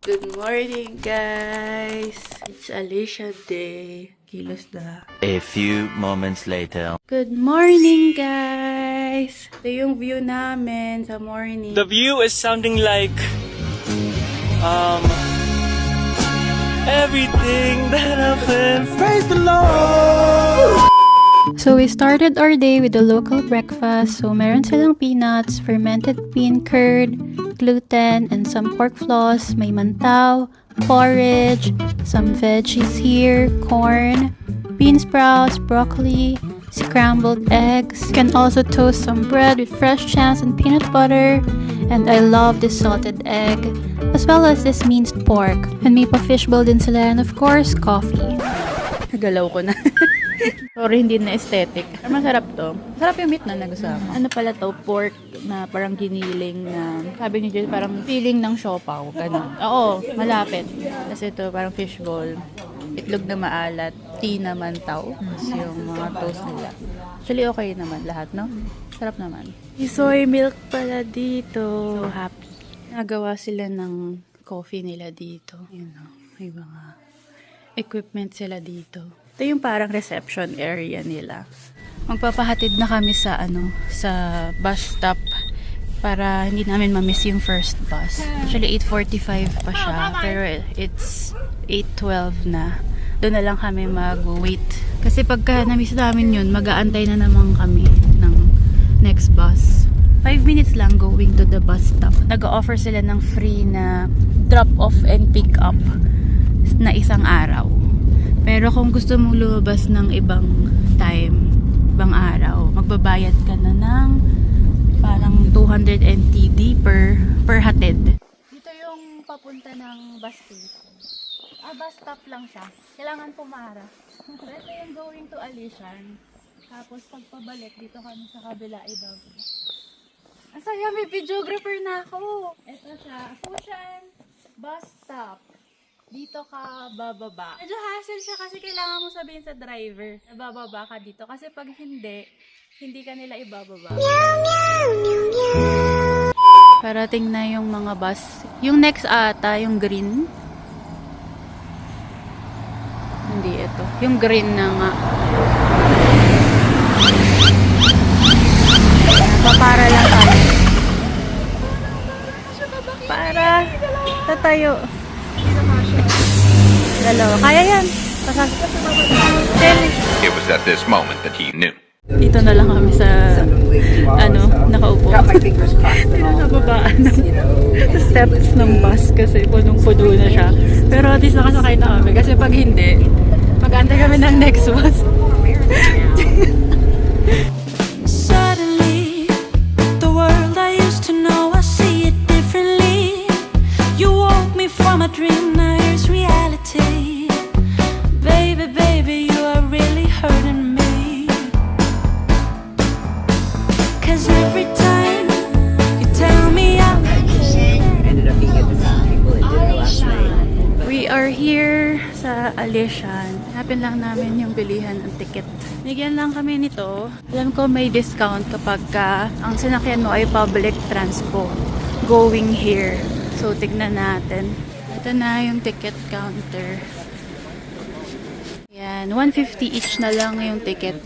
Good morning, guys! It's Alicia Day. Kilos na. A few moments later. Good morning, guys! Ito yung view namin sa morning. The view is sounding like everything that happened. Praise the Lord. So we started our day with a local breakfast. So meron silang peanuts, fermented bean curd, gluten, and some pork floss. May mantaw, porridge, some veggies here, corn, bean sprouts, broccoli, scrambled eggs. You can also toast some bread with fresh chance and peanut butter. And I love this salted egg, as well as this minced pork. And may pa fishbowl din sila, and of course, coffee. Nagalaw ko na. Sorry, hindi na aesthetic. Pero masarap to. Masarap yung meat na nagustuhan ko. Ano pala to? Pork na parang giniling na, sabi niyo dyan, parang feeling ng siopaw. Ganun. Oo, malapit. Kasi ito parang fishball. Itlog na maalat. Tea na mantaw. Tapos yung mga toast nila. Actually, okay naman lahat, no? Sarap naman. May soy milk pala dito. So happy. Nagawa sila ng coffee nila dito. Yun o. May mga equipment sila dito. Ito yung parang reception area nila. Magpapahatid na kami sa sa bus stop para hindi namin ma-miss yung first bus. Actually 8:45 pa siya, pero it's 8:12 na. Doon na lang kami mag-wait. Kasi pagka na-miss namin yun, mag-aantay na naman kami ng next bus. 5 minutes lang going to the bus stop. Nag-offer sila ng free na drop off and pick up na isang araw. Pero kung gusto mong lumabas ng ibang time, ibang araw, magbabayad ka na ng parang 200 NTD per hatid. Dito yung papunta ng bus station. Bus stop lang siya. Kailangan pumara. Ito yung going to Alishan. Tapos pagpabalik, dito kami sa kabila ibaba. Ang saya, may videographer na ako. Ito siya, Fushan bus stop. Dito ka bababa. Medyo hassle siya kasi kailangan mo sabihin sa driver na bababa ka dito. Kasi pag hindi ka nila ibababa. Parating na yung mga bus. Yung next ata, yung green. Hindi ito. Yung green na nga. Papara lang tayo. Para tatayo. Dalawa. Kaya yan. It was at this moment that he knew. Dito na lang kami sa nakaupo. Dito sa babaan ng steps ng bus kasi punong-puno na siya. Pero at least nakasakay na kami kasi pag hindi, mag-aantay kami ng next bus. Suddenly, the world I used to know, I see it differently. You woke me from a dream, now here's reality. Baby, baby, you are really hurting me. 'Cause every time you tell me I'm ended up being at the same people at dinner last night. We are here sa Alishan. Hanapin lang namin yung bilihan ng ticket. Bigyan lang kami nito. Alam ko may discount kapag ang sinakyan mo ay public transport going here. So, tignan natin. Ito na yung ticket counter. Yan, 150 each na lang yung ticket.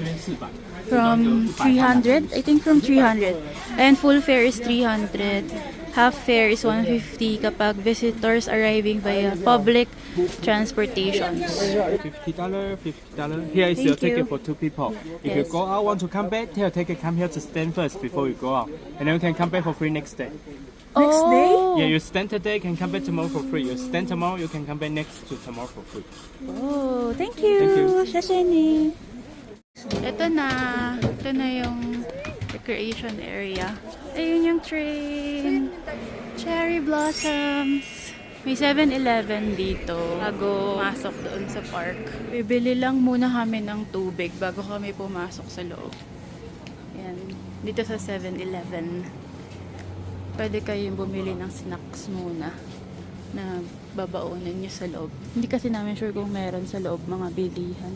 From 300? I think from 300. And full fare is 300. Half fare is 150 kapag visitors arriving via public transportation. $50, $50. Here is Thank your ticket you. for 2 people. If Yes. you go out, want to come back, tell ticket come here to stand first before you go out, and then you can come back for free next day. Next day? Yeah, you stand today, can come back tomorrow for free. You stand tomorrow, you can come back next to tomorrow for free. Oh, thank you. Thank you. Shashini. Ito na. Ito na yung recreation area. Ayun yung train. Cherry blossoms. May 7-Eleven dito bago masok doon sa park. Bibili lang muna kami ng tubig bago kami pumasok sa loob. Yan. Dito sa 7-Eleven. Pwede kayong bumili ng snacks muna na babaunin nyo sa loob. Hindi kasi namin sure kung meron sa loob mga bilihan.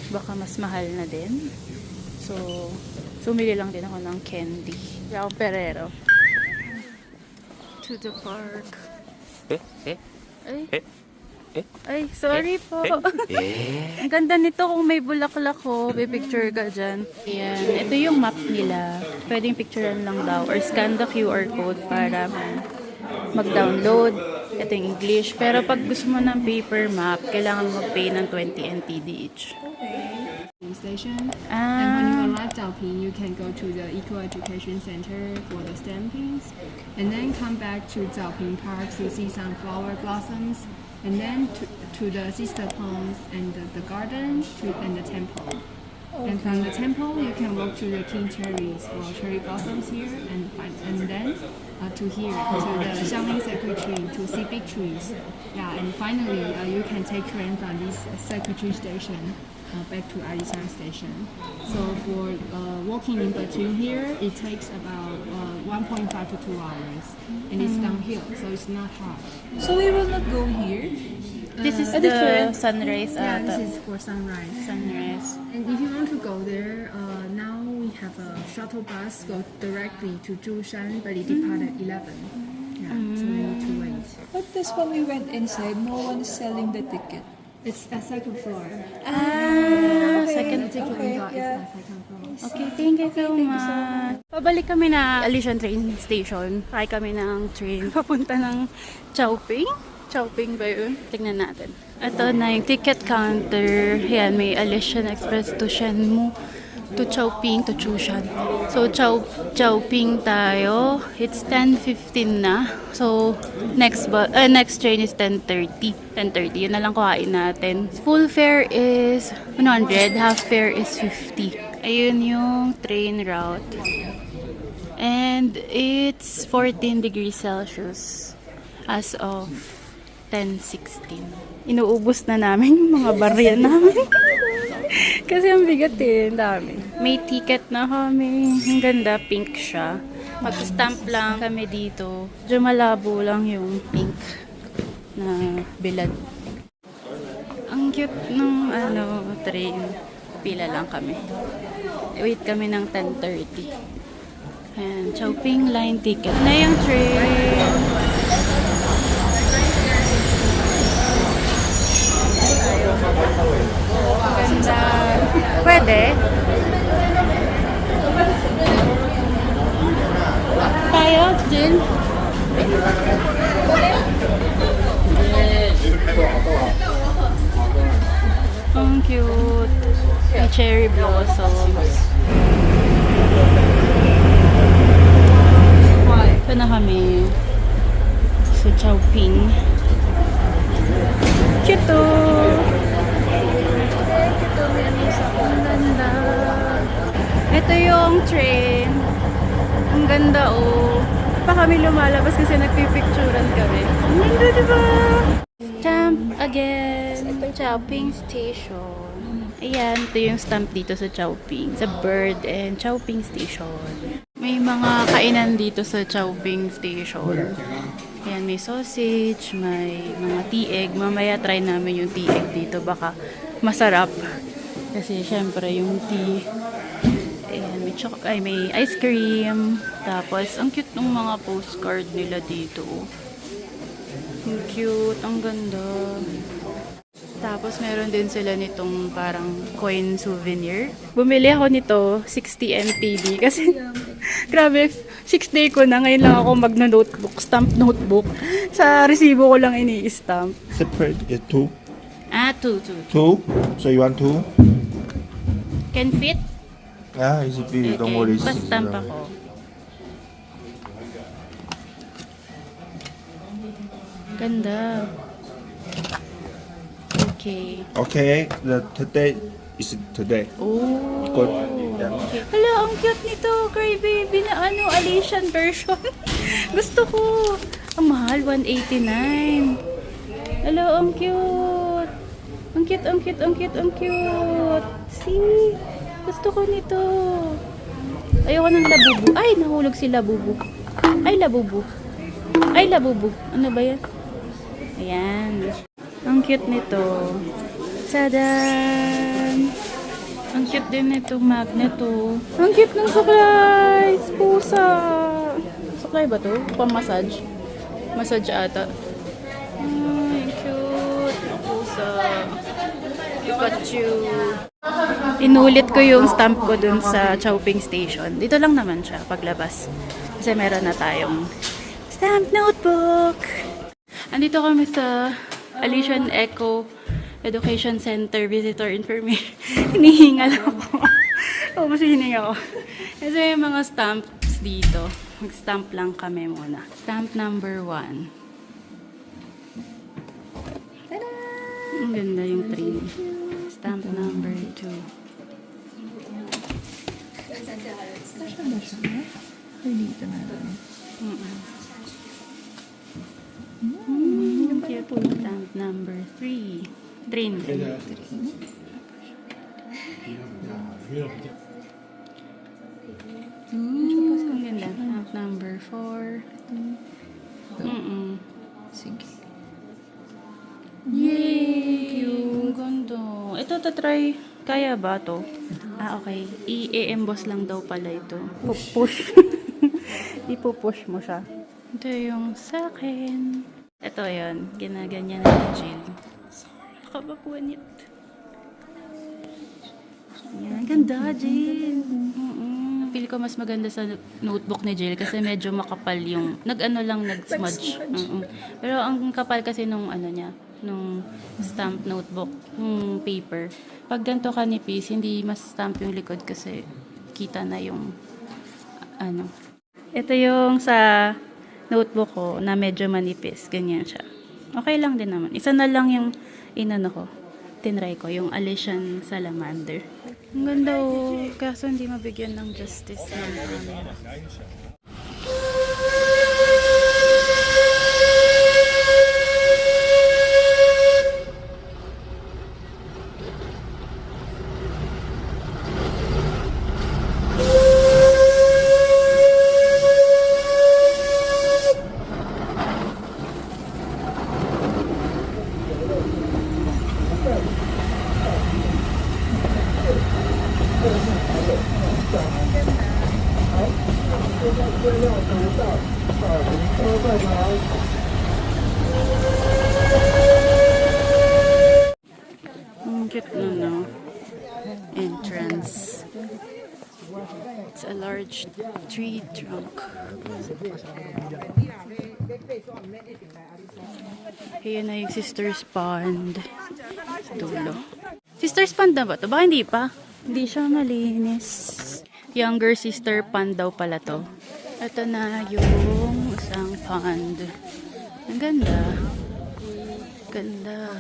Baka mas mahal na din. So, sumili lang din ako ng candy. Kaya akong perero. To the park. Ay, sorry po. Ang ganda nito kung may bulaklak ko. Pipicture ka dyan. Ayan. Ito yung map nila. Pwedeng picturean lang daw or scan the QR code para mag-download. Ito yung English. Pero pag gusto mo ng paper map, kailangan mo mag-pay ng 20 NTD each. Station. And when you arrive Zhaoping, you can go to the Eco Education Center for the stampings, and then come back to Zhaoping Park to see some flower blossoms, and then to the sister ponds and the garden and the temple. And from the temple, you can walk to the king cherries for cherry blossoms here, and then to here to the Xiangling Sacred Tree to see big trees. Yeah, and finally, you can take train from this Sacred Tree station back to Alishan Station. So for walking in between here, it takes about 1.5 to 2 hours, and it's downhill, so it's not hard. So we will not go here. This is the sunrise. Yeah, this is for sunrise. Sunrise. And if you want to go there, now we have a shuttle bus go directly to Zhushan, but it depart at 11. Yeah, so we need to wait. But this when we went inside, no one is selling the ticket. It's a second floor. Second. The ticket we got is the second floor. Okay, thank you so much. Pabalik kami na Alishan train station. Sakay kami ng train papunta ng Chowping. Chowping ba yun? Tingnan natin. Ito na yung ticket counter. Yan, may Alishan Express to Shenmu, to Chowping, to Chushan. So, Chowping tayo. It's 10:15 na. So, next train is 10:30. 10:30. Yun na lang kuhain natin. Full fare is 100. Half fare is 50. Ayun yung train route. And it's 14 degrees Celsius as of 10:16. Inuubos na namin yung mga barya namin. Kasi ang bigat eh, ang dami. May ticket na kami. Ang ganda, pink siya. Mag-stamp lang kami dito. Medyo malabo lang yung pink na bilad. Ang cute ng train. Pila lang kami. Wait kami ng 10:30. Ayan, Chowping line ticket. Na yung train. Ganda. Pwede? Tayo, Jill? Ang cute. May cherry blossoms. Ito na kami sa Chowping. Cute oh! Ang ganda. Ito yung train. Ang ganda oh. Pa kami lumalabas kasi nagpipicturan kami. Ang ganda diba? Stamp again. Ito Chowping Station. Ayan, ito yung stamp dito sa Chowping. Sa Bird and Chowping Station. May mga kainan dito sa Chowping Station. Ayan, may sausage, may mga tieg. Mamaya try namin yung tieg dito. Baka masarap. Kasi syempre yung tea. Ayan, may ice cream. Tapos, ang cute ng mga postcard nila dito. Ang cute, ang ganda. Tapos, meron din sila nitong parang coin souvenir. Bumili ako nito, 60 NTD. Kasi, grabe, 6 day ko na. Ngayon lang ako mag-notebook, stamp notebook. Sa resibo ko lang ini-stamp. Separate is 2. Ah, 2. 2? So you want 2? Can fit? Yeah, easy peasy. Don't worry. Pa-stamp ako. Ganda. Okay. Okay, the today is today. Oh. Good. Yeah. Okay. Hala, ang cute nito. Cry baby na Alician version. Gusto ko. Ang mahal, 189. Hala, ang cute. Ang cute, ang cute, ang cute, ang cute. See? Gusto ko nito. Ayoko ng labubu. Ay, nahulog si labubu. Ay, labubu. Ay, labubu. Ano ba yan? Ayan. Ang cute nito. Tadan! Ang cute din nito magnet oh. Ang cute ng suklay! Pusa! Suklay ba to? Pang-massage? Massage ata. Ay, got you. Inulit ko yung stamp ko dun sa Chowping Station. Dito lang naman siya paglabas. Kasi meron na tayong stamp notebook. Andito kami sa Alician Eco Education Center Visitor Information. Hinihingal ako. Oo, mas hininga ko. Kasi may mga stamps dito. Mag-stamp lang kami muna. Stamp number 1. Ang ganda yung train. Stamp number 2. Dito na rin. Cute. Stamp number 3. Train. Ang ganda. Stamp number 4. Sige. Yay! Yung ganda. Ito, tatry. Kaya ba to? Ah, okay. I-emboss lang daw pala ito. Push. Ipupush mo siya. Ito yung sa akin. Ito yun. Ginaganyan na ni Jill. Nakababuan ito. Yan. Ganda, Jill. Feel ko mas maganda sa notebook ni Jill kasi medyo makapal yung nag-smudge. Pero ang kapal kasi nung nung stamp notebook, yung paper. Pag ganito kanipis, hindi mas stamp yung likod kasi kita na yung Ito yung sa notebook ko na medyo manipis. Ganyan siya. Okay lang din naman. Isa na lang yung tinry ko, yung Alician Salamander. Ang ganda kaso hindi mabigyan ng justice ng camera. Cute no? Entrance. It's a large tree trunk. Ayan na yung Sister's Pond. Sa dulo. Sister's Pond na ba ito? Baka hindi pa. Hindi siya malinis. Younger Sister Pond daw pala to. Ito na yung isang pond. Ang ganda. Ganda.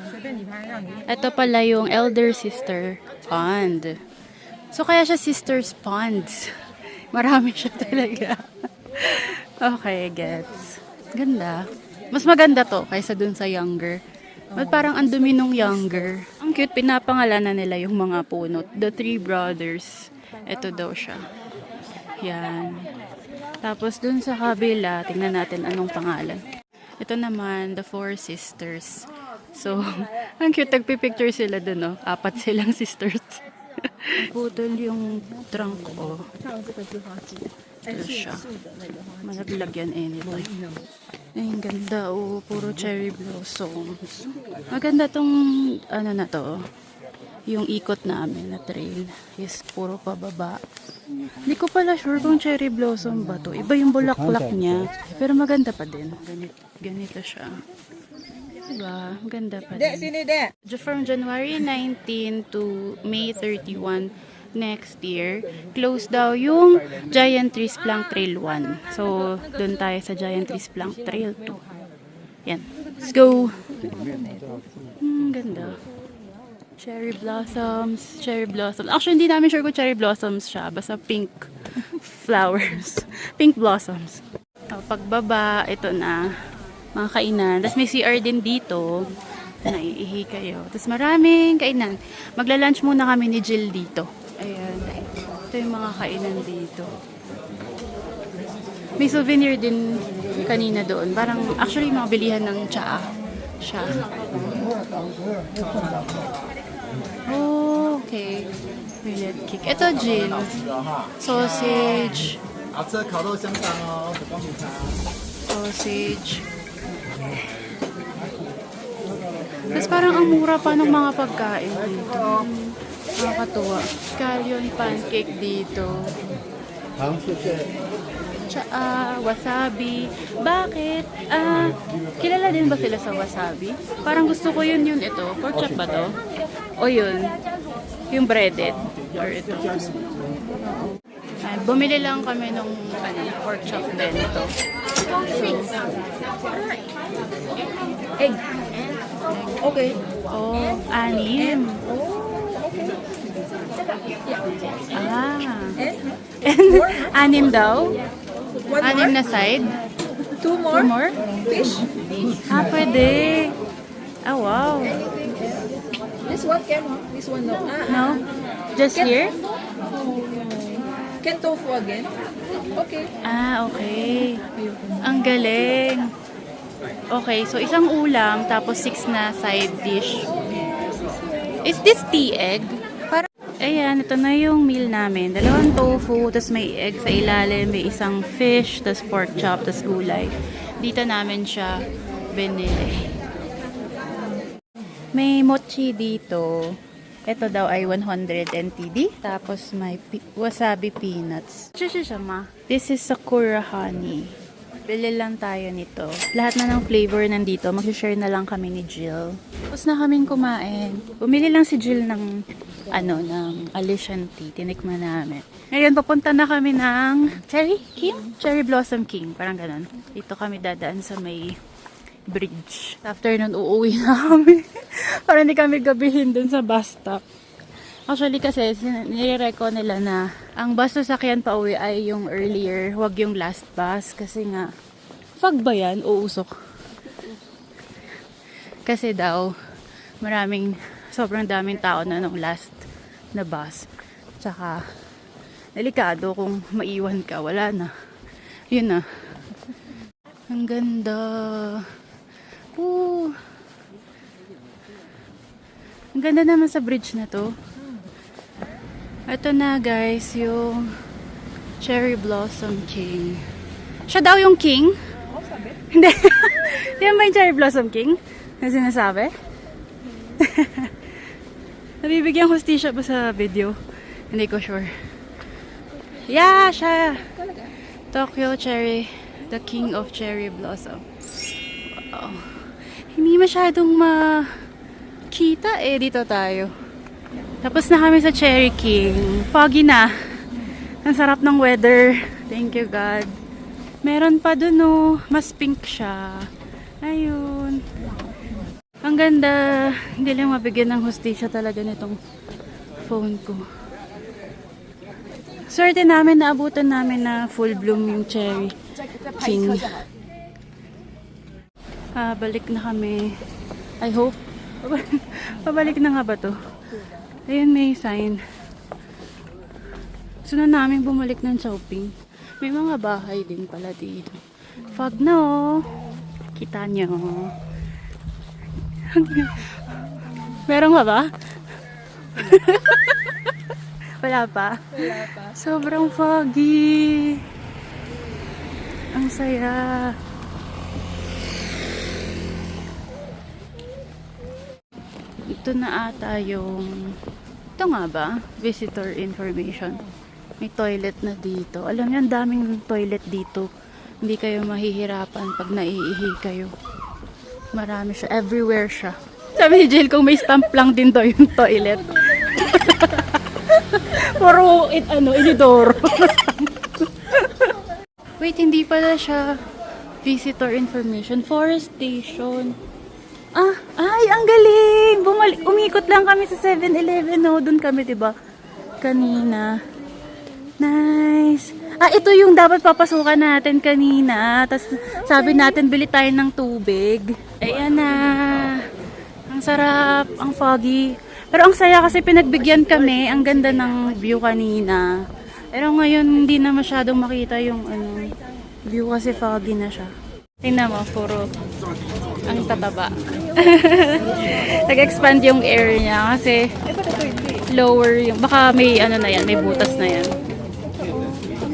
Ito pala yung Elder Sister Pond. So, kaya siya Sister's Ponds. Marami siya talaga. Okay, gets. Ganda. Mas maganda to kaysa dun sa younger. But parang ang dumi nung younger. Ang cute, pinapangalanan nila yung mga puno. The Three Brothers. Ito daw siya. Yan. Tapos dun sa kabila, tingnan natin anong pangalan. Ito naman, The Four Sisters. So, ang cute, nagpipicture sila dun, no? 4 silang sisters. Putol yung trunk ko. Ito siya. Malaglag yan anytime. Ay, ang ganda, puro cherry blossoms. Maganda tong, na to, yung ikot namin na trail. Yes, puro pababa. Hindi ko pala sure kung cherry blossom ba to. Iba yung bulaklak niya. Pero maganda pa din. Ganito siya. Diba? Maganda pa din. From January 19 to May 31 next year, close daw yung Giant Trees Plank Trail 1. So, doon tayo sa Giant Trees Plank Trail 2. Yan. Let's go! Ganda. Cherry blossoms. Actually, hindi namin sure kung cherry blossoms siya. Basta pink flowers. Pink blossoms. Pagbaba, ito na. Mga kainan. Tapos may CR din dito. Naiihi kayo. Tapos maraming kainan. Magla-lunch muna kami ni Jill dito. Ayan. Ito yung mga kainan dito. May souvenir din kanina doon. Parang actually mga bilihan ng tsaa. Siya. Oh, okay. Millet cake. Ito, Jill. Sausage. Sausage. Tapos parang ang mura pa ng mga pagkain dito. Nakakatuwa. Scallion pancake dito. Wasabi. Bakit? Kilala din ba sila sa wasabi? Parang gusto ko yun ito. Pork chop ba to? O yun? Yung breaded? Or ito? Bumili lang kami nung pork chop din ito. Egg. Okay. Oh, 6. And 6 daw? 6 na side? 2 more? 2 more? Fish? Pwede. Wow. This one can, no? This one no. No? Just here? Can tofu again? Okay. Okay. Ang galing. Okay, so isang ulam, tapos 6 na side dish. Is this tea egg? Ayan, ito na yung meal namin. 2 tofu, tapos may egg sa ilalim, may isang fish, tapos pork chop, tapos gulay. Dito namin siya binili. May mochi dito. Ito daw ay 100 NTD. Tapos may wasabi peanuts. This is Sakura honey. Bili lang tayo nito. Lahat na ng flavor nandito. Mag-share na lang kami ni Jill. Tapos na kaming kumain. Bumili lang si Jill ng ng Alician tea. Tinikman namin. Ngayon, papunta na kami ng Cherry Blossom King. Parang ganun. Dito kami dadaan sa may bridge. After nun, uuwi na kami. Para hindi kami gabihin dun sa bus stop. Actually kasi, nire-reco nila na ang bus sasakyan pa uwi ay yung earlier, wag yung last bus. Kasi nga, fog ba yan o usok? Kasi daw, sobrang daming tao na nung last na bus. Tsaka, delikado kung maiwan ka, wala na. Yun na. Ang ganda. Ang ganda naman sa bridge na to. Ito na guys, yung Cherry Blossom King. Siya daw yung king? Hindi. Yan ba yung Cherry Blossom King? Na sinasabi? Nabibigyan hustisya ba sa video? Hindi ko sure. Yeah, siya. Tokyo Cherry. The King of Cherry Blossom. Wow. Hindi masyadong makita dito tayo. Tapos na kami sa Cherry King. Foggy na. Ang sarap ng weather. Thank you God. Meron pa dun mas pink siya. Ayun. Ang ganda. Hindi lang mabigyan ng hustisya talaga nitong phone ko. Swerte namin, naabutan namin na full bloom yung Cherry King. Balik na kami. I hope. Pabalik na nga ba to? Ayun, may sign. Gusto na namin bumalik ng shopping. May mga bahay din pala dito. Fog na Kita nyo. Meron ba ba? Wala pa? Wala pa. Sobrang foggy. Ang saya. Ito na ata yung... Ito nga ba? Visitor information. May toilet na dito. Alam niyo, ang daming toilet dito. Hindi kayo mahihirapan pag naiihi kayo. Marami siya. Everywhere siya. Sabi ni Jill, kung may stamp lang din to yung toilet. Puro inidoro. Wait, hindi pala siya visitor information. Forest station. Ay, ang galing! Umikot lang kami sa 7-Eleven, Doon kami, diba? Kanina. Nice. Ito yung dapat papasukan natin kanina. Tapos, sabi natin, bili tayo ng tubig. Ayan na. Ang sarap. Ang foggy. Pero ang saya kasi pinagbigyan kami. Ang ganda ng view kanina. Pero ngayon, hindi na masyadong makita yung view kasi foggy na siya. Tingnan mo, puro ang tataba. Nag-expand yung air niya kasi lower yung, baka may na yan, may butas na yan.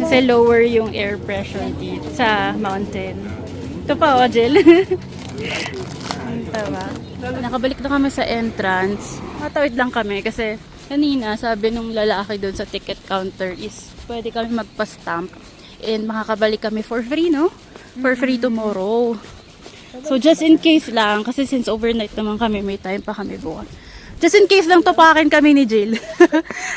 Kasi lower yung air pressure dito sa mountain. Ito pa, Jill. Ang taba. Nakabalik na kami sa entrance. Matawid lang kami kasi kanina sabi nung lalaki doon sa ticket counter is pwede kami magpa-stamp and makakabalik kami for free, no? For free tomorrow. So just in case lang, kasi since overnight naman kami, may time pa kami buwan. Just in case lang tupakin kami ni Jill.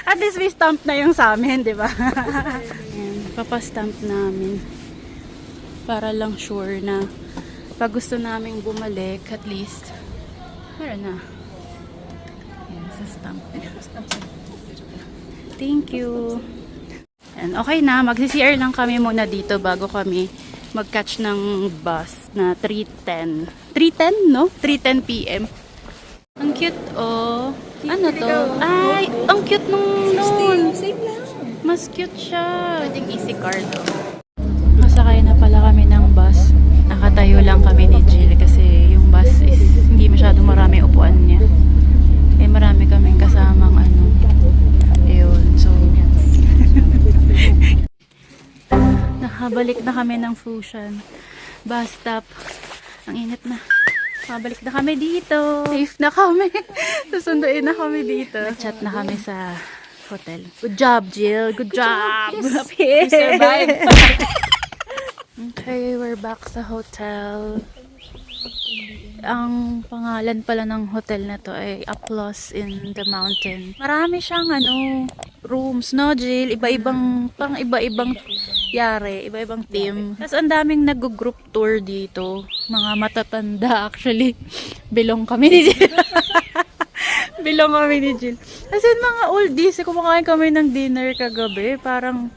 At least may stamp na yung sa amin, di ba? Ayan, papastamp namin. Para lang sure na pag gusto naming bumalik, at least, meron na. Ayan, sa stamp. Thank you. And okay na, magsi-CR lang kami muna dito bago kami mag-catch ng bus na 3:10. 3:10, no? 3:10 p.m. Ang cute, oh. Ano to? Ay, ang cute nung noon. Mas cute siya. Pwedeng easy card, oh. Masakay na pala kami ng bus. Nakatayo lang kami ni Jill kasi yung bus is hindi masyado marami upuan niya. Eh, marami kaming kasamang ano. Ayun, so nakabalik na kami ng Fusion bus stop. Ang init na. Nakabalik na kami dito. Safe na kami. Susunduin na kami dito. Chat na kami sa hotel. Good job, Jill. Good job. Yes. We survived. Okay, we're back sa hotel. Ang pangalan pala ng hotel na to ay Applause in the Mountain. Marami siyang rooms, no, Jill? Iba-ibang yari, iba-ibang team. Tapos ang daming nag-group tour dito. Mga matatanda actually. Belong kami ni Jill. Belong kami ni Jill. Kasi mga oldies, kumakain kami ng dinner kagabi. Parang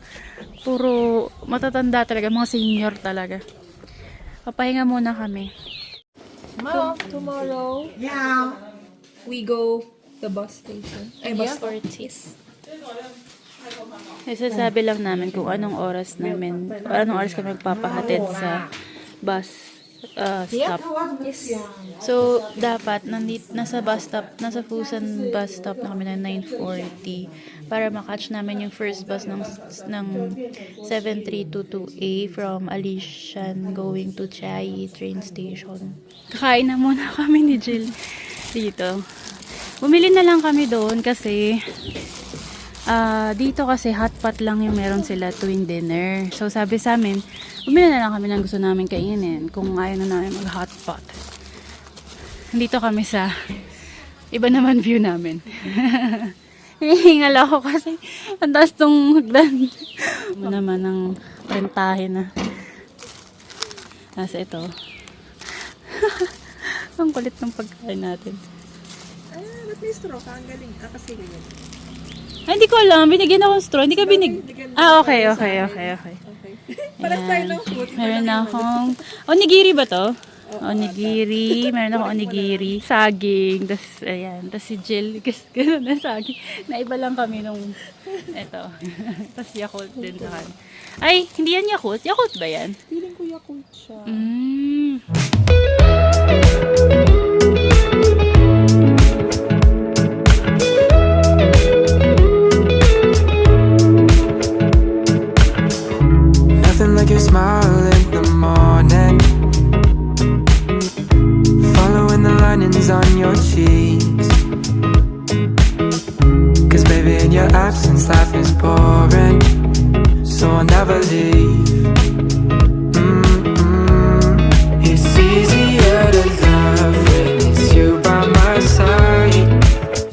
puro matatanda talaga, mga senior talaga. Papahinga muna kami. Tomorrow, we go the bus station. Bus Ortiz. Kasi sabi lang namin kung anong oras kami magpapahatid sa bus stop. So, dapat nasa bus stop, nasa Fusan bus stop na kami ng 9:40 para makatch namin yung first bus ng 7322A from Alishan going to Chiayi train station. Kakain na muna kami ni Jill dito. Bumili na lang kami doon kasi dito kasi hotpot lang yung meron sila tuwing dinner. So sabi sa amin, bumili na lang kami ng gusto namin kainin kung ayaw na namin mag-hotpot. Dito kami sa iba naman view namin. Hinihingal ako kasi ang taas tong hagdan. Ano naman ang rentahin na. Nasa ito. Ang kulit ng pagkain natin. Ba't may straw ka? Ang galing ka kasi ganyan. Ay, hindi ko alam. Binigyan ako ng straw. Hindi ka okay. Parang tayo ng food. Meron akong onigiri ba to? Onigiri. Meron akong onigiri. Saging. Tapos, ayan. Tapos si Jill. Gano'n na saging. Naiba lang kami nung ito. Tapos Yakult din sa kan. Ay, hindi yan Yakult. Yakult ba yan? Feeling ko Yakult siya. Nothing like your smile in the morning, following the linings on your cheek.